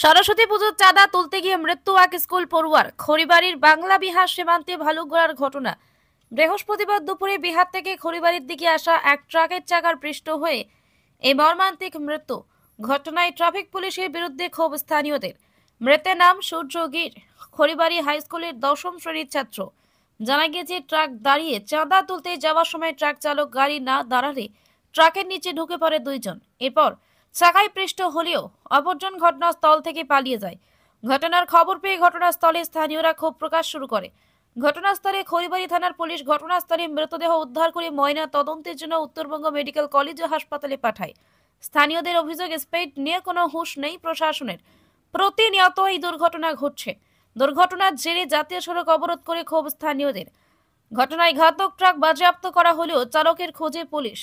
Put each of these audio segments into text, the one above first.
সরস্বতী পুজোর চাঁদা তুলতে গিয়ে মৃত্যু এক স্কুল পড়ুয়ার। খড়িবাড়ির বাংলা বিহার সীমান্তে ভালুকগড়ার ঘটনা। বৃহস্পতিবার দুপুরে বিহার থেকে খড়িবাড়ির দিকে আসা এক ট্রাকের চাকার পৃষ্ঠ হয়ে এই মর্মান্তিক মৃত্যু। ঘটনায় ট্রাফিক পুলিশের বিরুদ্ধে ক্ষোভ স্থানীয়দের। মৃতের নাম সূর্য গির, খড়িবাড়ি হাই স্কুলের ১০ম শ্রেণীর ছাত্র। জানা গিয়েছে, ট্রাক দাঁড়িয়ে চাঁদা তুলতে যাওয়ার সময় ট্রাক চালক গাড়ি না দাঁড়ালে ট্রাকের নিচে ঢুকে পড়ে দুইজন। এরপর চাকায় পৃষ্ঠ হলেও অপরজন ঘটনাস্থল থেকে পালিয়ে যায়। ঘটনার খবর পেয়ে ঘটনাস্থলে স্থানীয়রা ক্ষোভ প্রকাশ শুরু করে। ঘটনাস্থলে খড়িবাড়ি থানার পুলিশ ঘটনাস্থলে মৃতদেহ উদ্ধার করে ময়না তদন্তের জন্য উত্তরবঙ্গ মেডিকেল কলেজ ও হাসপাতালে পাঠায়। স্থানীয়দের অভিযোগ, স্পিড নিয়ে কোনো হুঁশ নেই প্রশাসনের। প্রতিনিয়ত এই দুর্ঘটনা ঘটছে। দুর্ঘটনার জেরে জাতীয় সড়ক অবরোধ করে ক্ষোভ স্থানীয়দের। ঘটনায় ঘাতক ট্রাক বাজেয়াপ্ত করা হলেও চালকের খোঁজে পুলিশ।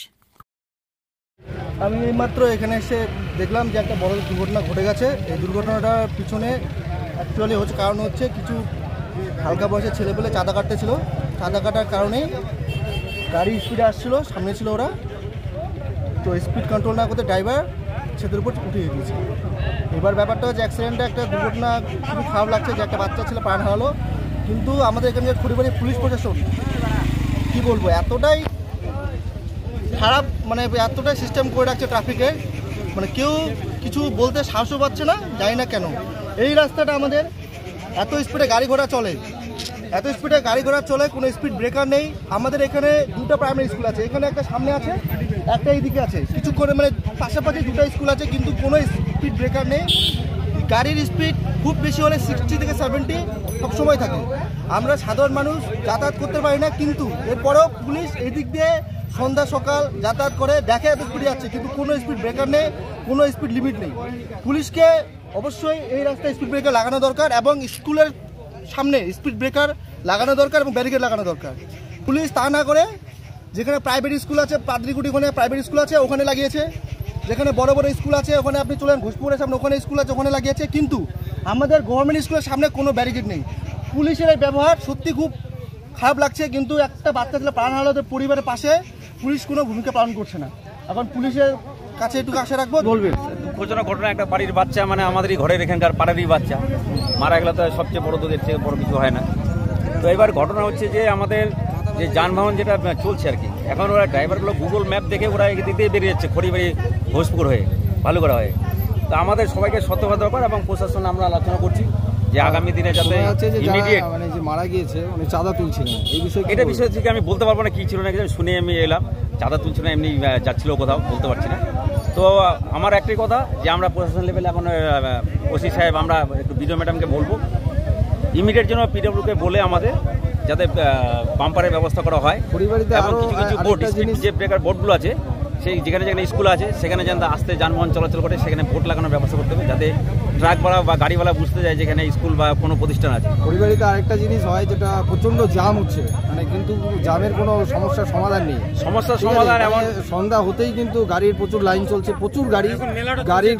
আমি মাত্র এখানে এসে দেখলাম যে একটা বড় দুর্ঘটনা ঘটে গেছে। এই দুর্ঘটনাটার পিছনে অ্যাকচুয়ালি কারণ হচ্ছে কিছু হালকা বয়সের ছেলেপেলে চাঁদা কাটতে ছিল। চাঁদা কাটার কারণে গাড়ি স্পিডে আসছিলো, সামনে ছিল ওরা, তো স্পিড কন্ট্রোল না করতে ড্রাইভার সেদের উপর উঠিয়ে দিয়েছে। এবার ব্যাপারটা হচ্ছে অ্যাক্সিডেন্টটা একটা দুর্ঘটনা, খুবই খারাপ লাগছে যে একটা বাচ্চা ছেলে প্রাণ হারালো। কিন্তু আমাদের এখানকার খড়িবাড়ি পুলিশ প্রশাসন কী বলবো, এতটাই খারাপ, মানে এতটাই সিস্টেম করে রাখছে ট্রাফিকে, মানে কেউ কিছু বলতে সাহসও পাচ্ছে না। জানি না কেন এই রাস্তাটা আমাদের এত স্পিডে গাড়ি ঘোড়া চলে, এত স্পিডে গাড়ি ঘোড়া চলে, কোনো স্পিড ব্রেকার নেই। আমাদের এখানে দুটো প্রাইমারি স্কুল আছে, এখানে একটা সামনে আছে, একটা এইদিকে আছে, কিছু করে মানে পাশাপাশি দুটো স্কুল আছে, কিন্তু কোনো স্পিড ব্রেকার নেই। গাড়ির স্পিড খুব বেশি হলে 60 থেকে 70 সবসময় থাকে। আমরা সাধারণ মানুষ যাতায়াত করতে পারি না, কিন্তু এরপরেও পুলিশ এই দিক দিয়ে সন্ধ্যা সকাল যাতায়াত করে, দেখে এত স্পিডে যাচ্ছে, কিন্তু কোনো স্পিড ব্রেকার নেই, কোনো স্পিড লিমিট নেই। পুলিশকে অবশ্যই এই রাস্তায় স্পিড ব্রেকার লাগানো দরকার এবং স্কুলের সামনে স্পিড ব্রেকার লাগানো দরকার এবং ব্যারিকেড লাগানো দরকার। পুলিশ তা না করে যেখানে প্রাইভেট স্কুল আছে, পাদ্রিকুটি ওখানে প্রাইভেট স্কুল আছে ওখানে লাগিয়েছে, যেখানে বড় বড় স্কুল আছে ওখানে আপনি চলেন ঘোষপুরের সামনে ওখানে স্কুল আছে ওখানে লাগিয়েছে, কিন্তু আমাদের গভর্নমেন্ট স্কুলের সামনে কোনো ব্যারিকেড নেই। পুলিশের এই ব্যবহার সত্যি খুব খারাপ লাগছে। কিন্তু একটা বাচ্চা ছেলে প্রাণ হারালো, পরিবারের পাশে পুলিশ কোনো ভূমিকা পালন করছে না। এখন পুলিশের কাছে একটু আশা রাখবো। বলবেন দুঃখজনক ঘটনা, একটা বাড়ির বাচ্চা, মানে আমাদেরই ঘরের এখানকার পাড়ারই বাচ্চা মারা গেলে তো সবচেয়ে বড়, তোদের থেকে বড় কিছু হয় না। তো এবার ঘটনা হচ্ছে যে আমাদের যে যানবাহন যেটা চলছে আর কি, এখন ওরা ড্রাইভারগুলো গুগল ম্যাপ দেখে ওরা এদিক দিয়ে বেরিয়ে যাচ্ছে খড়িবাড়ি ঘোষপুর হয়ে ভালুকগড়া হয়ে। তো আমাদের সবাইকে সতর্ক দরকার এবং প্রশাসন আমরা আলোচনা করছি যে আগামী দিনে যাতে ইমিডিয়েট, মানে যে মারা গিয়েছে উনি চাঁদা তুলছিলেন, এই বিষয়ে এটা বিষয় থেকে আমি বলতে পারবো না কি ছিল না, শুনে আমি এলাম চাঁদা তুলছিল না, এমনি যাচ্ছিল কোথাও, বলতে পারছি না। তো আমার একটাই কথা যে আমরা প্রশাসন লেভেলে এখন ওসি সাহেব আমরা একটু বিডিও ম্যাডামকে বলবো ইমিডিয়েট যেন পিডব্লিউকে বলে আমাদের যাতে বাম্পারের ব্যবস্থা করা হয় এবং কিছু কিছু বোর্ড যে ব্রেকার বোর্ডগুলো আছে সেই যেখানে যেখানে স্কুল আছে সেখানে যেন আস্তে যানবাহন চলাচল করে সেখানে বোর্ড লাগানোর ব্যবস্থা করতে হবে, যাতে ট্রাকওয়ালা বা গাড়িওয়ালা বুঝতে যায় যেখানে স্কুল বা কোনো প্রতিষ্ঠান আছে। খড়িবাড়িতে আরেকটা জিনিস হয় যেটা প্রচণ্ড জ্যাম হচ্ছে, মানে কিন্তু জ্যামের কোনো সমস্যার সমাধান নেই। সমস্যার সমাধান এমন সন্ধ্যা হতেই কিন্তু গাড়ির প্রচুর লাইন চলছে, প্রচুর গাড়ির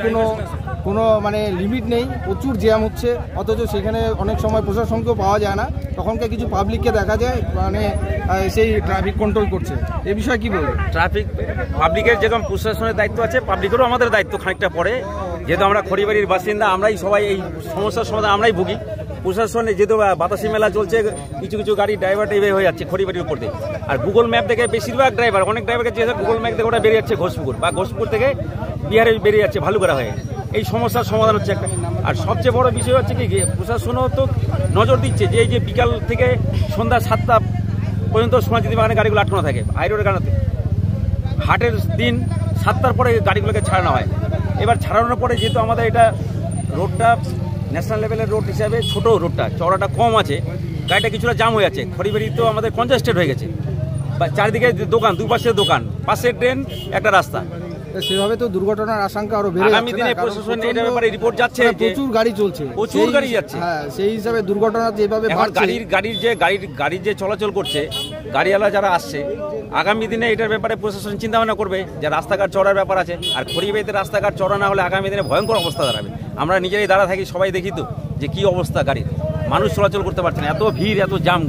কোনো মানে লিমিট নেই, প্রচুর জ্যাম হচ্ছে, অথচ সেখানে অনেক সময় প্রশাসনকেও পাওয়া যায় না, তখনকার কিছু পাবলিককে দেখা যায় মানে সেই ট্রাফিক কন্ট্রোল করছে। এই বিষয়ে কি বলবো? ট্রাফিক পাবলিকের যেরকম প্রশাসনের দায়িত্ব আছে, পাবলিকেরও আমাদের দায়িত্ব খানিকটা পড়ে, যেহেতু আমরা খড়িবাড়ির বাসিন্দা, আমরাই সবাই এই সমস্যার সমাধান আমরাই ভুগি। প্রশাসনে যেহেতু বাতাসি মেলা চলছে, কিছু কিছু গাড়ি ড্রাইভার টাইভার হয়ে যাচ্ছে খড়িবাড়ির উপর দিয়ে, আর গুগল ম্যাপ দেখে বেশিরভাগ ড্রাইভার, অনেক ড্রাইভারকে যেহেতু গুগল ম্যাপ দেখে ওটা বেরিয়ে যাচ্ছে ঘোষপুর, বা ঘোষপুর থেকে বিহারে বেরিয়ে যাচ্ছে ভালুকগড়া হয়ে। এই সমস্যার সমাধান হচ্ছে একটা। আর সবচেয়ে বড় বিষয় হচ্ছে কি, প্রশাসনও তো নজর দিচ্ছে যে এই যে বিকাল থেকে সন্ধ্যা 7টা পর্যন্ত সমাজনীতি বাগানে গাড়িগুলো আটকানো থাকে হাইরোডের গাড়াতে, হাটের দিন 7টার পরে গাড়িগুলোকে ছাড়ানো হয়। এবার ছাড়ানোর পরে যেহেতু আমাদের এটা রোডটা ন্যাশনাল লেভেলের রোড হিসাবে ছোটো, রোডটা চওড়াটা কম আছে, গাড়িটা কিছুটা জাম হয়ে যাচ্ছে। খড়িবাড়ি তো আমাদের কনজেস্টেড হয়ে গেছে, বা চারিদিকে দোকান, দুপাশে দোকান, পাশে ট্রেন, একটা রাস্তা, সেভাবে তো দুর্ঘটনার আশঙ্কা আরো বেড়ে যাচ্ছে। আগামী দিনে প্রশাসন এটার ব্যাপারে রিপোর্ট যাচ্ছে, প্রচুর গাড়ি চলছে, প্রচুর গাড়ি যাচ্ছে, হ্যাঁ সেই হিসাবে দুর্ঘটনা যেভাবে গাড়ির যে চলাচল করছে, গাড়িওয়ালা যারা আসছে, আগামী দিনে এটার ব্যাপারে প্রশাসন চিন্তা ভাবনা করবে যে রাস্তাঘাট চড়ার ব্যাপার আছে। আর খড়িবাড়িতে রাস্তাঘাট চড়া না হলে আগামী দিনে ভয়ঙ্কর অবস্থা দাঁড়াবে। আমরা নিজেরাই দাঁড়া থাকি, সবাই দেখি তো যে কি অবস্থা, গাড়ির মানুষ চলাচল করতে পারছে না, এত ভিড়, এত জাম।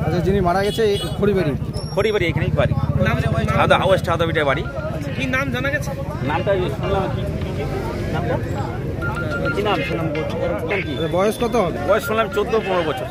আচ্ছা, যিনি মারা গেছে খড়িবাড়ি এখানেই বাড়ি, ওয়েস্ট হাদাবিটার বাড়ি। কি নাম জানা গেছে? নামটা শুনলাম, কি নামটা কি নাম শুনলাম কি বয়স কত হবে? বয়স শুনলাম 14-15 বছর।